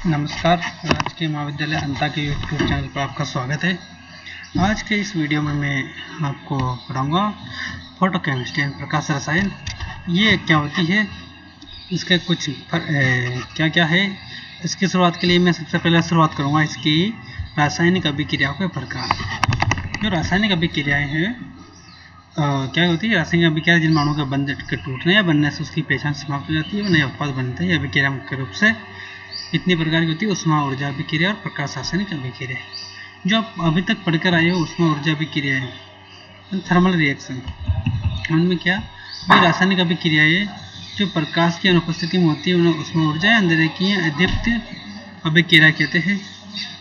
नमस्कार। राजकीय महाविद्यालय अंता के यूट्यूब चैनल पर आपका स्वागत है। आज के इस वीडियो में मैं आपको पढ़ाऊँगा फोटोकेमिस्ट्री प्रकाश रसायन। ये क्या होती है, इसके कुछ क्या क्या है। इसकी शुरुआत के लिए मैं सबसे पहले शुरुआत करूँगा इसकी रासायनिक अभिक्रियाओं के प्रकार। जो रासायनिक अभिक्रियाएँ हैं क्या होती है, रासायनिक अभिक्रिया जिन अणुओं के बंध के टूटने या बनने से उसकी पहचान समाप्त हो जाती है, नए उत्पाद बनते हैं। ये अभिक्रिया मुख्य रूप से इतनी प्रकार की होती है: उष्मा ऊर्जा अभिक्रिया और प्रकाश रासायनिक अभिक्रिया। जो आप अभी तक पढ़कर आए हो उष्मा ऊर्जा अभिक्रिया है, थर्मल रिएक्शन। उनमें क्या ये रासायनिक अभिक्रियाएं जो प्रकाश की अनुपस्थिति में होती है उन्हें उष्मा ऊर्जा या अंधेरे की अदीप्त अभिक्रिया कहते हैं।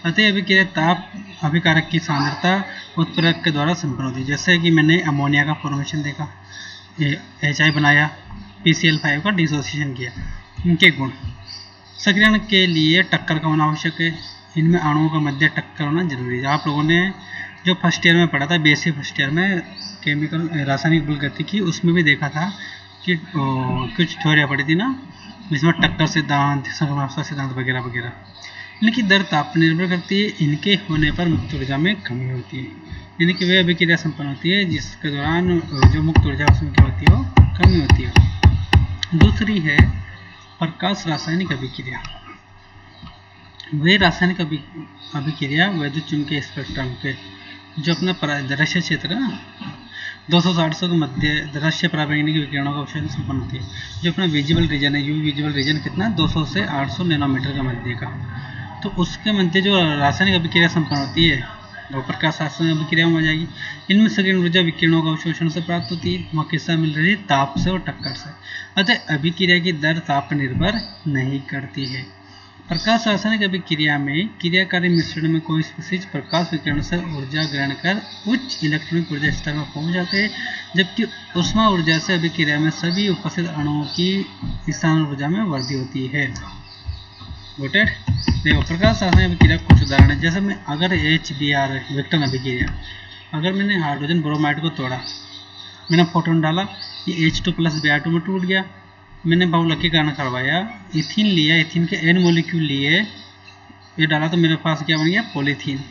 अतः अभिक्रिया ताप अभिकारक की सांद्रता उत्प्रेरक के द्वारा संपन्न होती है। जैसे कि मैंने अमोनिया का फॉर्मेशन देखा, HI बनाया, PCl5 का डिसोसिएशन किया। इनके गुण: सक्रियण के लिए टक्कर का होना आवश्यक है। इनमें अणुओं का मध्य टक्कर होना जरूरी है। आप लोगों ने जो फर्स्ट ईयर में पढ़ा था, बेसिक फर्स्ट ईयर में केमिकल रासायनिक बल गतिकी, उसमें भी देखा था कि कुछ थ्योरियाँ पढ़ी थी ना, जिसमें टक्कर सिद्धांत, संक्रमणावस्था सिद्धांत वगैरह वगैरह। इनकी दर ताप पर निर्भर करती है। इनके होने पर मुक्त ऊर्जा में कमी होती है। इनकी वे अभिक्रिया संपन्न होती है जिसके दौरान जो मुक्त ऊर्जा उसमें क्या होती है, वो कमी होती है। दूसरी है प्रकाश रासायनिक अभिक्रिया। वे रासायनिक अभिक्रिया वैद्युत चुंबकीय स्पेक्ट्रम के जो अपना दृश्य क्षेत्र है ना, 200 से 800 के मध्य दृश्य पराबैंगनी विकिरणों का अवशोषण संपन्न होती है। जो अपना विजिबल रीजन है, यूवी विजिबल रीजन कितना, 200 से 800 नैनोमीटर के मध्य का, तो उसके मध्य जो रासायनिक अभिक्रिया संपन्न होती है वो प्रकाश रासायनिक अभिक्रिया में आ जाएगी। इनमें सक्रियण ऊर्जा विकिरणों का अवशोषण से प्राप्त होती है। वह किससे मिल रही है, ताप से और टक्कर से। अतः अभिक्रिया की दर ताप पर निर्भर नहीं करती है। प्रकाश रासायनिक अभिक्रिया में क्रियाकारी मिश्रण में कोई स्पीशीज प्रकाश विकिरण से ऊर्जा ग्रहण कर उच्च इलेक्ट्रॉनिक ऊर्जा स्तर में पहुंच जाते हैं, जबकि उष्मा ऊर्जा से अभिक्रिया में सभी उपस्थित अणुओं की स्थान ऊर्जा में वृद्धि होती है। नोटेड। देखो, प्रकाश रासायनिक अभिक्रिया कुछ उदाहरण है। जैसे मैं अगर HBr विक्टन अभिक्रिया, अगर मैंने हाइड्रोजन ब्रोमाइड को तोड़ा, मैंने फोटोन डाला, ये H2 + Br2 में टूट गया। मैंने बहुलकीकरण करवाया, इथिन लिया, इथिन के N मॉलिक्यूल लिए, ये डाला तो मेरे पास क्या बन गया, पॉलीथीन।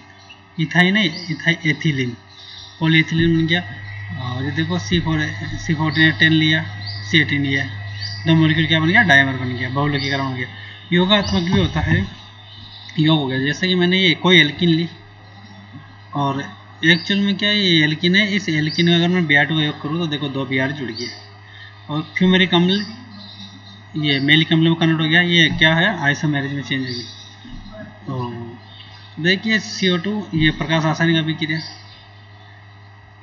इथाइन है, एथिलीन, पॉलीएथिलीन बन गया। और ये देखो C14 लिया, C18 लिया, 2 मॉलिक्यूल क्या बन गया, डायमर बन गया, बहुलकीकरण हो गया। योगात्मक भी होता है, योग हो गया। जैसे कि मैंने ये कोई एल्किन ली और एक्चुअल में क्या है, ये एल्किन है। इस एल्किन में अगर मैं Br2 का योग करूँ तो देखो 2 Br जुड़ गए। और फ्यूमेरिक अम्ल ये मेलिक अम्ल में कन्वर्ट हो गया। ये क्या है, आइसोमेरिज में चेंज हो गया। तो देखिए CO2, ये प्रकाश रासायनिक अभिक्रिया,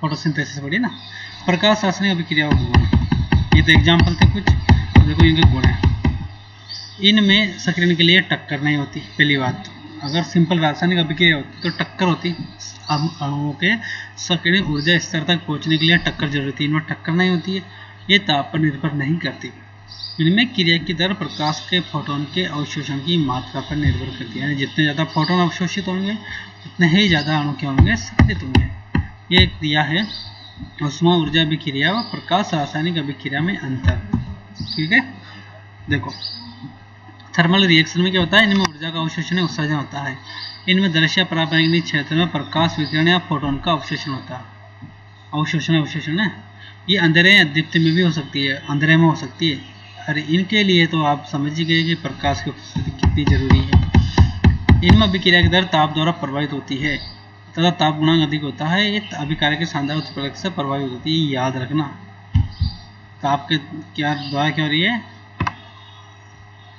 फोटोसिंथेसिस पढ़ी ना, प्रकाश रासायनिक अभिक्रिया गुण। ये तो एग्जाम्पल थे कुछ, तो देखो इनके गुण है। इनमें सक्रियण के लिए टक्कर नहीं होती। पहली बात, अगर सिंपल रासायनिक अभिक्रिया होती तो टक्कर होती। अणुओं के सक्रियण ऊर्जा स्तर तक पहुंचने के लिए टक्कर जरूरी होती है। इनमें टक्कर नहीं होती है। ये ताप पर निर्भर नहीं करती। इनमें क्रिया की दर प्रकाश के फोटोन के अवशोषण की मात्रा पर निर्भर करती है। यानी जितने ज़्यादा फोटोन अवशोषित होंगे उतने ही ज़्यादा अणु क्या होंगे, सक्रिय होंगे। ये क्रिया है उष्मा ऊर्जा अभिक्रिया और प्रकाश रासायनिक अभिक्रिया में अंतर। ठीक है, देखो थर्मल रिएक्शन में क्या होता है, इनमें ऊर्जा का अवशोषण उत्सर्जन होता है। इनमें दृश्य पराबैंगनी क्षेत्र में प्रकाश विकिरण या फोटोन का अवशोषण होता है। अवशोषण है, ये अंधेरे या दीप्ति में भी हो सकती है, अंधेरे में हो सकती है। अरे इनके लिए तो आप समझ ही गए कि प्रकाश की उपस्थिति कितनी जरूरी है। इनमें अभिक्रिया की दर ताप द्वारा प्रभावित होती है तथा ताप गुणांक अधिक होता है। ये अभिक्रिया के सांद्रता उत्प्रेरक से प्रभावित होती है। याद रखना, ताप के क्या द्वारा क्या हो रही है,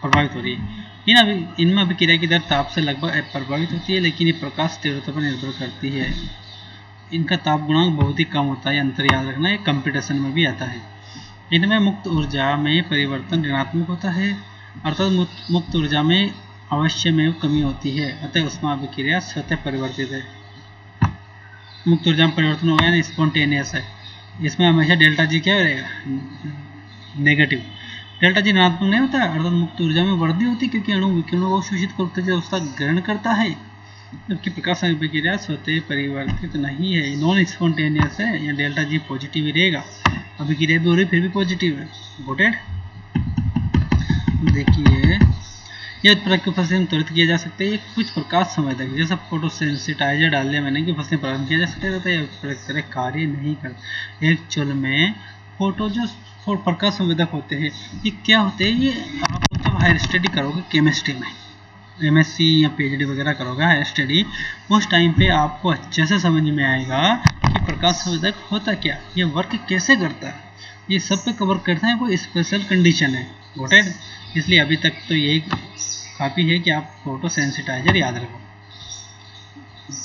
प्रभावित हो रही है। इनमें अभिक्रिया की दर ताप से लगभग प्रभावित होती है, लेकिन ये प्रकाश तीव्रता पर निर्भर करती है। इनका ताप गुणांक बहुत ही कम होता है। अंतर याद रखना, ये कंपटीशन में भी आता है। इनमें मुक्त ऊर्जा में परिवर्तन ऋणात्मक होता है, अर्थात मुक्त ऊर्जा में अवश्य में कमी होती है। अतः उष्मा अभिक्रिया स्वतः परिवर्तित है। मुक्त ऊर्जा में परिवर्तन हो गया ना, स्पॉन्टेनियस है। इसमें हमेशा डेल्टा जी क्या रहेगा, नेगेटिव। डेल्टा जी ऋणात्मक नहीं होता, अर्थात मुक्त ऊर्जा में वृद्धि होती है, क्योंकि अणु विकिरणों को अवशोषित कर उत्तेजित अवस्था ग्रहण करता है, जबकि प्रकाश अभिक्रिया स्वतः परिवर्तित नहीं है, नॉन स्पॉन्टेनियस है। या डेल्टा जी पॉजिटिव ही रहेगा, अभिक्रिया भी हो रही फिर भी पॉजिटिव है। Got it. देखिए यह उत्प्रेरक की उपस्थिति में त्वरित किया जा सकता है। ये कुछ प्रकाश संवेदक जैसा फोटोसेंसिटाइजर डाल दिया मैंने कि उपस्थिति प्रारंभ किया जा सकता है, यह उत्प्रेरक तरह कार्य नहीं करता। एक्चुअल में जो प्रकाश संवेदक होते हैं ये क्या होते हैं, ये आप जब हायर स्टडी करोगे केमिस्ट्री में, एमएससी या पीएचडी वगैरह करोगे हायर स्टडी, उस टाइम पे आपको अच्छे से समझ में आएगा कि प्रकाश संवेदक होता क्या, ये वर्क कैसे करता है, ये सब पे कवर करते हैं, कोई स्पेशल कंडीशन है। Got it? इसलिए अभी तक तो यही काफ़ी है कि आप फोटो सेंसिटाइजर याद रखो।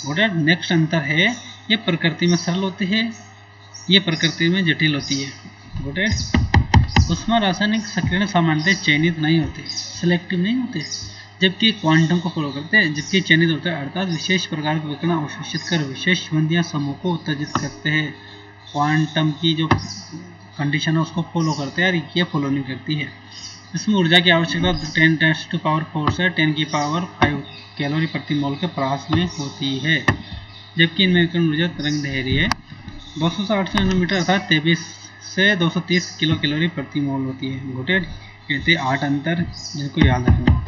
Got it? नेक्स्ट अंतर है, ये प्रकृति में सरल होती है, ये प्रकृति में जटिल होती है। Got it? उसमें रासायनिक सक्रियण सामान्यतः चयनित नहीं होते, सिलेक्टिव नहीं होते, जबकि क्वांटम को फॉलो करते हैं, जबकि चयनित होते हैं, अर्थात विशेष प्रकार के विकिरण अवशोषित कर विशेष बंदियां समूह को उत्तेजित करते हैं। क्वांटम की जो कंडीशन है उसको फॉलो करते हैं और ये फॉलो नहीं करती है। इसमें ऊर्जा की आवश्यकता 10⁻⁴ से 10⁵ कैलोरी प्रति मोल के पास में होती है, जबकि इनमें विकिरण ऊर्जा तरंग दैर्घ्य 200 से 800 नैनोमीटर अर्थात 23 से 230 किलो कैलोरी प्रति मोल होती है। गोटेड? कहते 8 अंतर जिनको याद रखना।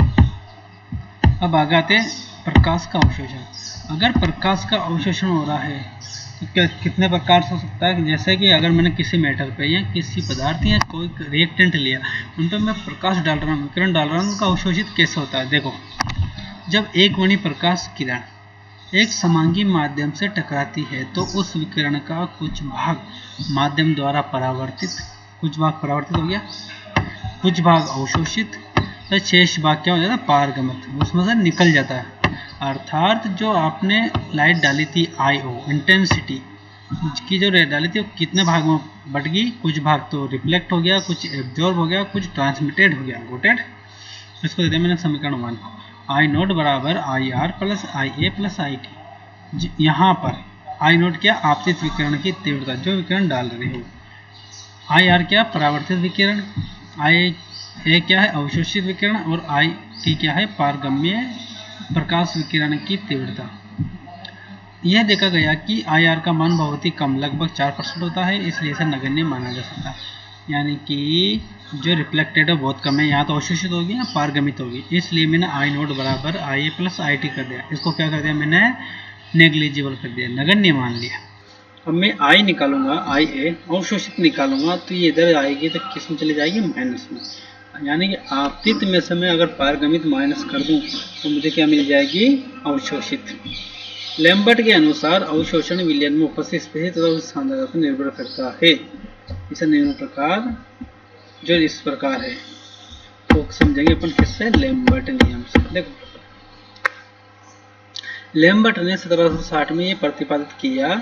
अब आगे आते प्रकाश का अवशोषण। अगर प्रकाश का अवशोषण हो रहा है तो कितने प्रकार से हो सकता है, जैसे कि अगर मैंने किसी मेटल पे या किसी पदार्थ या कोई रिएक्टेंट लिया, उन पर मैं प्रकाश डाल रहा हूँ, विकिरण डाल रहा हूँ, उनका अवशोषित कैसे होता है। देखो, जब एक वर्णी प्रकाश किरण एक समांगी माध्यम से टकराती है तो उस विकिरण का कुछ भाग माध्यम द्वारा परावर्तित, कुछ भाग परावर्तित हो गया, कुछ भाग अवशोषित, तो शेष भाग क्या हो जाता है, पारगमित, उसमें से निकल जाता है। अर्थात जो आपने लाइट डाली थी IO इंटेंसिटी की जो रेट डाली थी वो कितने भाग में बट गई, कुछ भाग तो रिफ्लेक्ट हो गया, कुछ एब्जॉर्ब हो गया, कुछ ट्रांसमिटेड हो गया। गोटेड? इसको देते हैं मैंने समीकरण 1, I0 बराबर IR plus IA plus IT। यहाँ पर I0 क्या, आपतित विकिरण की तीव्रता जो विकिरण डाल रहे हो, IR क्या, परावर्तित विकिरण, IA क्या है, अवशोषित विकिरण, और IT क्या है, पारगम्य प्रकाश विकिरण की तीव्रता। यह देखा गया कि IR का मान बहुत ही कम, लगभग 4% होता है, इसलिए इसे नगण्य माना जा सकता है। यानी कि जो रिफ्लेक्टेड है बहुत कम है, यहाँ तो अवशोषित होगी या पारगमित होगी, इसलिए मैंने I0 बराबर IA प्लस IT कर दिया। इसको क्या कर दिया मैंने, नेग्लिजिबल कर दिया, नगण्य मान लिया। अब मैं I निकालूंगा, IA अवशोषित निकालूंगा, तो ये इधर आएगी तो किस में चली जाएगी, माइनस में। यानी कि आपतित में से मैं अगर पारगमित माइनस कर दूं तो मुझे क्या मिल जाएगी, अवशोषित। लैम्बर्ट के अनुसार अवशोषण विलयन में उपस्थित स्थिति तथा उस सांद्रता पर निर्भर करता है। इसे निम्न प्रकार जो इस प्रकार है तो समझेंगे अपन किससे, लैम्बर्ट नियम से। देखो, लैम्बर्ट ने 1760 में ये प्रतिपादित किया।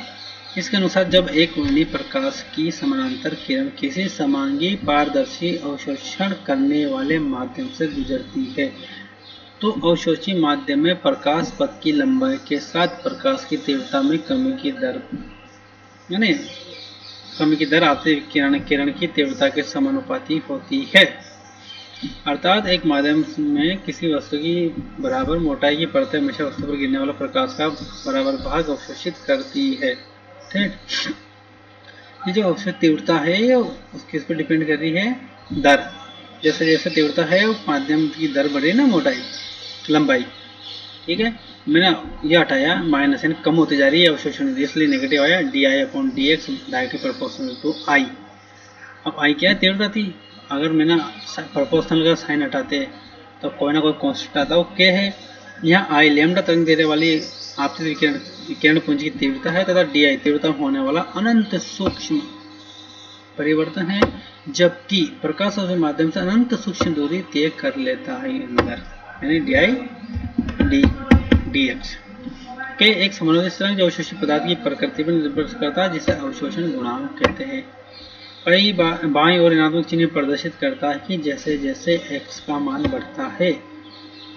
इसके अनुसार जब एक वर्णी प्रकाश की समानांतर किरण किसी समांगी पारदर्शी अवशोषण करने वाले माध्यम से गुजरती है तो अवशोषी माध्यम में प्रकाश पथ की लंबाई के साथ प्रकाश की तीव्रता में कमी की दर, यानी कमी की दर आपतित किरण की तीव्रता के समानुपाती होती है। अर्थात एक माध्यम में किसी वस्तु की बराबर मोटाई की परतें हमेशा वस्तु पर गिरने वाला प्रकाश का बराबर भाग अवशोषित करती है। ठीक, ये जो अवशोषित तीव्रता है ये किस पर डिपेंड कर रही है, दर। जैसे जैसे तीव्रता है वो माध्यम की दर बढ़े ना, मोटाई लंबाई। ठीक है, मैंने ये हटाया, माइनस यानी कम होती जा रही है अवशोषण, इसलिए नेगेटिव आया, DI/dx directly proportional to I। अब I क्या है, तीव्रता थी, अगर मैंने प्रोपोर्शनल का साइन हटाते तो कोई ना कोई कांस्टेंट आता, वो क्या है, यहाँ I लैम्डा तरंग देने वाली आपतित विकिरण पुंज की तीव्रता है तथा DI तीव्रता होने वाला अनंत सूक्ष्म परिवर्तन है, जबकि प्रकाश के माध्यम से अनंत सूक्ष्म दूरी तय कर लेता है अंदर, यानी DI/dx के एक समानुपाती स्थिरांक जो अवशोषित पदार्थ की प्रकृति पर निर्भर करता है, जिसे अवशोषण गुणांक कहते हैं। कई बाईं ओर ऋणात्मक चिन्ह प्रदर्शित करता है कि जैसे जैसे x का मान बढ़ता है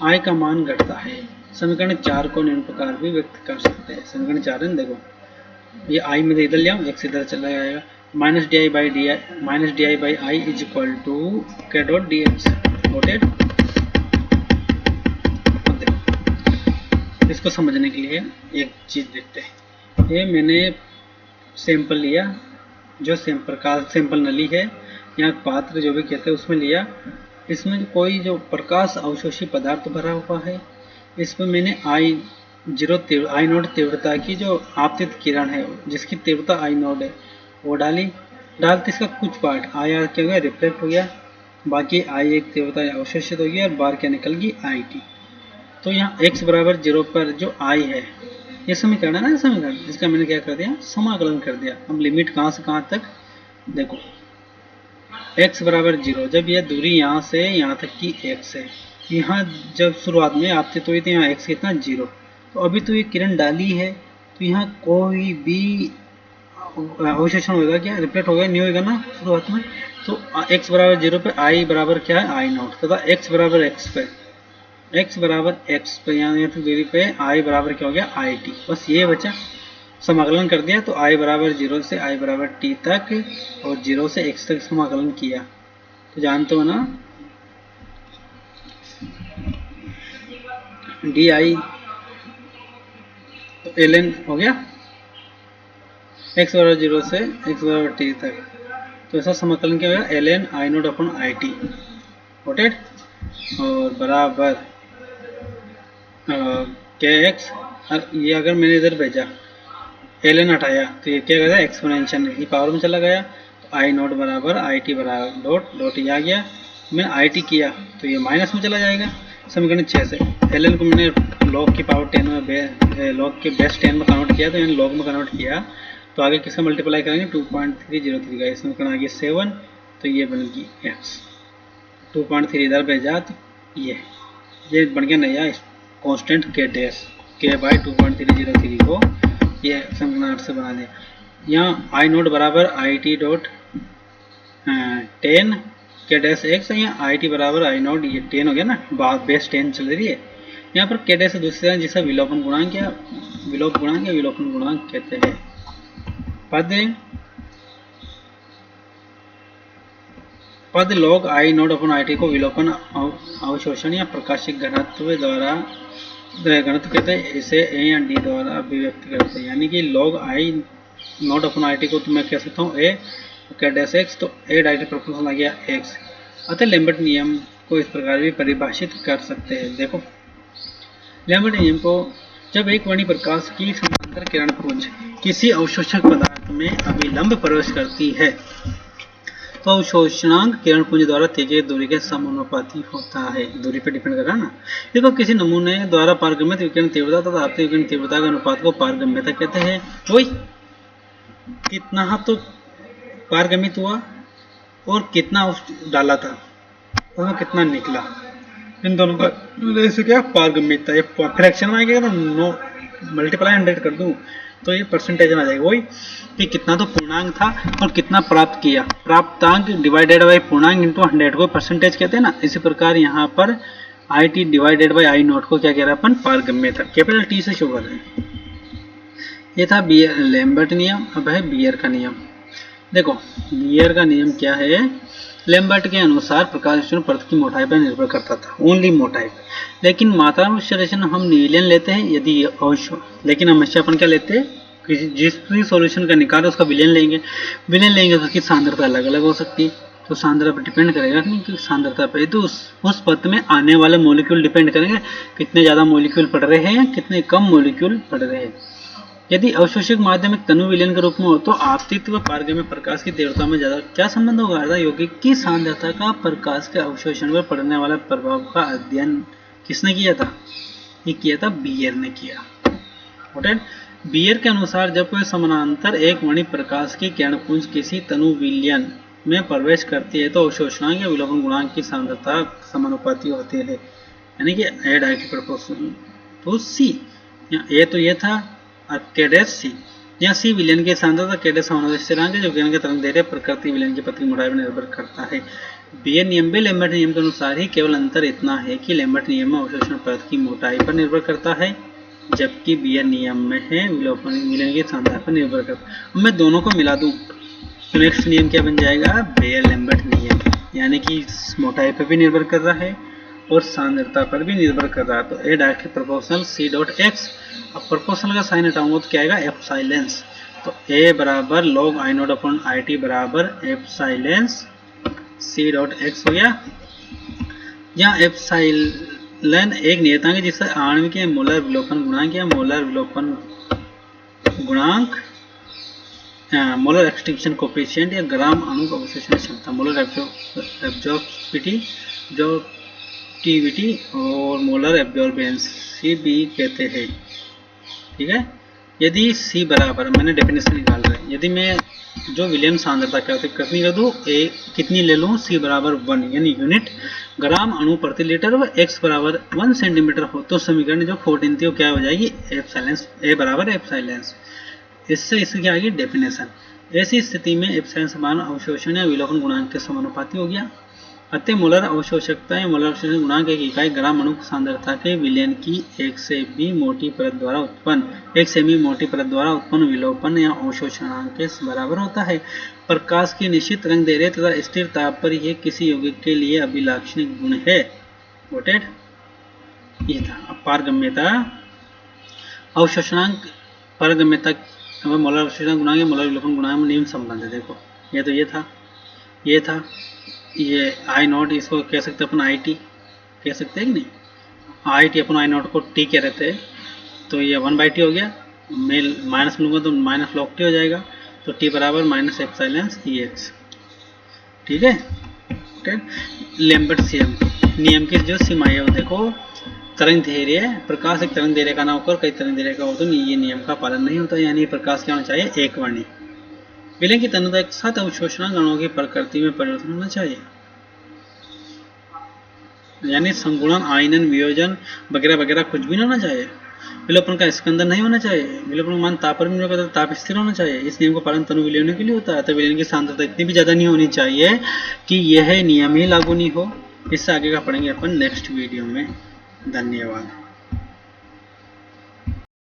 I का मान घटता है। समीकरण 4 को निम्न प्रकार भी व्यक्त कर सकते हैं। समीकरण 4 है, देखो ये I में इधर ले आओ, x इधर चला जाएगा, -di/I is equal to k.dx। Noted? इसको समझने के लिए एक चीज देखते हैं। ये मैंने सैंपल लिया, जो सैंपल नली है या पात्र जो भी कहते हैं उसमें लिया, इसमें कोई जो प्रकाश अवशोषी पदार्थ भरा हुआ है, इसमें मैंने आई नोड तीव्रता की जो आपतित किरण है जिसकी तीव्रता आई नोड है वो डालते इसका कुछ पार्ट आई आर क्या हो गया, रिफ्लेक्ट हो गया, बाकी आई एक तीव्रता अवशोषित हो गई और बाहर क्या निकल गई, आई टी। तो यहाँ x बराबर 0 पर जो i है, ये समीकरण है ना, समीकरण, इसका मैंने क्या कर दिया, समाकलन कर दिया। अब लिमिट कहाँ से कहाँ तक, देखो x बराबर 0, जब यह दूरी यहाँ से यहाँ तक की x है, यहाँ जब शुरुआत में आपसे तो यहाँ x कितना 0, तो अभी तो ये किरण डाली है, तो यहाँ कोई भी अवशोषण होगा क्या, रिफ्लेक्ट होगा नहीं होगा ना शुरुआत में। तो x बराबर 0 पे i बराबर क्या है, आई नॉट, तथा x बराबर x पे यहाँ तक दूरी पे i बराबर क्या हो गया, आई टी। बस ये बचा, समाकलन कर दिया, तो i बराबर 0 से i बराबर t तक और 0 से x तक समाकलन किया। तो जानते हो ना, डी आई तो ln हो गया x बराबर 0 से x बराबर t तक, तो ऐसा समाकलन क्या होगा, ln I naught upon I T, noted, और बराबर के एक्स, ये अगर मैंने इधर भेजा ln हटाया तो ये क्या कहता है, एक्सपोनेंशियल की पावर में चला गया, तो आई नोट बराबर आई टी बराबर डॉट ये आ गया, मैंने आई टी किया तो ये माइनस में चला जाएगा। समीकरण 6 से ln को मैंने लॉग की पावर 10 में लॉग के बेस 10 में कन्वर्ट किया, तो मैंने लॉग में कन्वर्ट किया, तो आगे किसका मल्टीप्लाई करेंगे, 2.303 का, समीकरण आ गया 7, तो ये बन गई x, 2.3 इधर भेजा तो ये बन गया नया कांस्टेंट के डैश के बाई 2.303 को ये समीकरण 8 से बना दिया। यहाँ आई नोट बराबर आई टी डॉट 10 के डैश एक्स, यहाँ आई टी बराबर आई नोट, ये 10 हो गया ना, बेस 10 चल रही है। यहाँ पर के डैश दूसरे जिसका विलोपन गुणांक या विलोपन गुणांक कहते हैं। पद log I naught upon I T को विलोपन अवशोषण या प्रकाशिक घनत्व द्वारा घनत्व कहते हैं, इसे ए या डी द्वारा अभिव्यक्त करते हैं। यानी कि log I naught upon I T को तो मैं कह सकता हूँ ए के डैश एक्स, तो ए डायरेक्ट प्रोपोर्शनल आ गया एक्स। अतः लैम्बर्ट नियम को इस प्रकार भी परिभाषित कर सकते हैं। देखो लैम्बर्ट नियम को, जब एक वर्णी प्रकाश की समानांतर किरण पुंज किसी अवशोषक पदार्थ में अभिलंब प्रवेश करती है तो अवशोषणांक किरण पुंज द्वारा त्रिज्यीय दूरी के समानुपाती होता है। दूरी पर डिपेंड कर रहा है ना। देखो किसी नमूने द्वारा पारगम्यत विकिरण तीव्रता तथा आपतित विकिरण तीव्रता के अनुपात को पारगम्यता कहते हैं। वही कितना तो पारगमित हुआ और कितना डाला था और कितना निकला, इन दोनों का रेशियो क्या, पारगम्यता। ये फ्रैक्शन में आएगा तो नो मल्टीप्लाई 100 कर दूं तो ये परसेंटेज में आ जाएगा। वही कि कितना तो पूर्णांक था और कितना प्राप्त किया, प्राप्तांक डिवाइडेड बाई पूर्णांक इंटू 100 को परसेंटेज कहते हैं ना। इसी प्रकार यहाँ पर I T divided by I note को क्या कह रहा है अपन, पारगम्यता, कैपिटल टी से शो कर रहे हैं। ये था लैम्बर्ट नियम। अब है बियर का नियम। देखो बियर का नियम क्या है, लैम्बर्ट के अनुसार प्रकाश विसरण परत की मोटाई पर निर्भर करता था, ओनली मोटाई, लेकिन मात्रा में विश्लेषण हम विलयन लेते हैं यदि अवश्य, लेकिन हमेशा अपन क्या लेते हैं, जिस भी सॉल्यूशन का निकाल उसका विलयन लेंगे तो उसकी सांद्रता अलग अलग हो सकती है। तो सांद्रता पर डिपेंड करेगा कि सांद्रता पर, तो उस पथ में आने वाले मॉलिक्यूल डिपेंड करेंगे, कितने ज़्यादा मॉलिक्यूल पड़ रहे हैं, कितने कम मॉलिक्यूल पड़ रहे हैं। यदि अवशोषक माध्यम एक तनु विलयन के रूप में हो तो आपतित व पारगम्य प्रकाश की तीव्रता में ज्यादा क्या संबंध होगा, अर्ध यौगिक की सांद्रता का प्रकाश के अवशोषण पर पड़ने वाला प्रभाव का अध्ययन किसने किया था, ये किया था बियर ने किया। बियर के अनुसार जब कोई समानांतर एक वर्णी प्रकाश की किरणपुंज किसी तनु विलयन में प्रवेश करती है तो अवशोषणांक या विलोपन गुणांक की सांद्रता समानुपाती होती है, यानी कि ए डायरेक्टली प्रोपोर्शनल टू सी। ए तो ये था केडेस सी, यहाँ सी विलयन की सांद्रता केडेस समानुपाती स्थिरांक है जो विलयन के तरंग दैर्ध्य प्रकृति विलयन की पथ की मोटाई पर निर्भर करता है। बियर नियम भी लैम्बर्ट नियम के अनुसार ही, केवल अंतर इतना है कि लैम्बर्ट नियम में अवशोषण परत की मोटाई पर निर्भर करता है जबकि बियर नियम में है विलोपन विलयन की सांद्रता पर निर्भर करता है। अब मैं दोनों को मिला दूं तो नेक्स्ट नियम क्या बन जाएगा, बियर लैम्बर्ट नियम, यानी कि मोटाई पर भी निर्भर कर रहा है और सांद्रता पर भी निर्भर कर रहा है। तो A directly proportional C dot X, अब प्रोपोर्शनल का साइन हटाऊंगा तो क्या आएगा, एप्सिलॉन्स। तो ए बराबर log I naught upon I T बराबर एप्सिलॉन्स सी डॉट एक्स हो गया। जहाँ एप्सिलॉन एक नियतांक है जिससे आणविक मोलर विलोपन गुणांक या मोलर विलोपन गुणांक, मोलर एक्सटिंक्शन कोफिशिएंट या ग्राम अणु अवशोषण क्षमता, मोलर एब्जॉर्प्टिविटी और मोलर एब्जॉर्बेंसी भी कहते हैं। ठीक है। यदि C बराबर, मैंने डेफिनेशन निकाल रहा है, यदि मैं जो विलियम सांद्रता क्या होती है कितनी कर दूँ, कितनी ले लूँ, C बराबर 1 यानी यूनिट ग्राम अणु प्रति लीटर व x बराबर 1 सेंटीमीटर हो तो समीकरण जो 14 थी वो क्या हो जाएगी, एप्सिलॉन A बराबर एप्सिलॉन। इससे इसकी क्या आएगी डेफिनेशन। ऐसी स्थिति में एप्सिलॉन समान अवशोषण या विलोपन गुणांक के समानुपाती हो गया। अतः मोलर अवशोषकता या मोलर अवशोषण गुणांक एक इकाई ग्राम अणु सांद्रता के विलयन की एक सेमी मोटी परत द्वारा उत्पन्न विलोपन या अवशोषणांक के बराबर होता है। प्रकाश की निश्चित तरंग दैर्ध्य तथा स्थिर ताप पर यह किसी यौगिक के लिए अभिलाक्षणिक गुण है। नोटेड। ये था। अब पारगम्यता अवशोषणांक, पारगम्यता मोलर अवशोषण गुणांक या मोलर विलोपन गुणांक में निम्न संबंध है। देखो ये तो ये था ये आई नॉट, इसको कह सकते अपन आई टी कह सकते हैं कि नहीं, I T upon I not को टी कह रहते हैं, तो ये 1/t हो गया, मैं माइनस लूँगा तो माइनस लॉग टी हो जाएगा, तो टी बराबर माइनस एप्सिलॉन EX। ठीक है। लैम्बर्ट नियम की जो सीमाएं है देखो, तरंग दैर्ध्य, प्रकाश एक तरंग दैर्ध्य का ना होकर कई तरंग दैर्ध्य का हो तो ये नियम का पालन नहीं होता, यानी प्रकाश क्या होना चाहिए, एक वर्णी। विलयन की तन्यता एक साथ अवशोषण अणुओं की प्रकृति में परिवर्तन होना चाहिए, यानी संगुणन, आयनन, वियोजन वगैरह वगैरह कुछ भी ना होना चाहिए। विलोपन का स्कंदन नहीं होना चाहिए। विलोपन मान ताप पर निर्भर करता है, ताप स्थिर होना चाहिए। इस नियम का पालन तनु विलयन के लिए होता है। तो विलयन की सांद्रता इतनी भी ज्यादा नहीं होनी चाहिए कि यह नियम ही लागू नहीं हो। इससे आगे का पढ़ेंगे अपन नेक्स्ट वीडियो में। धन्यवाद।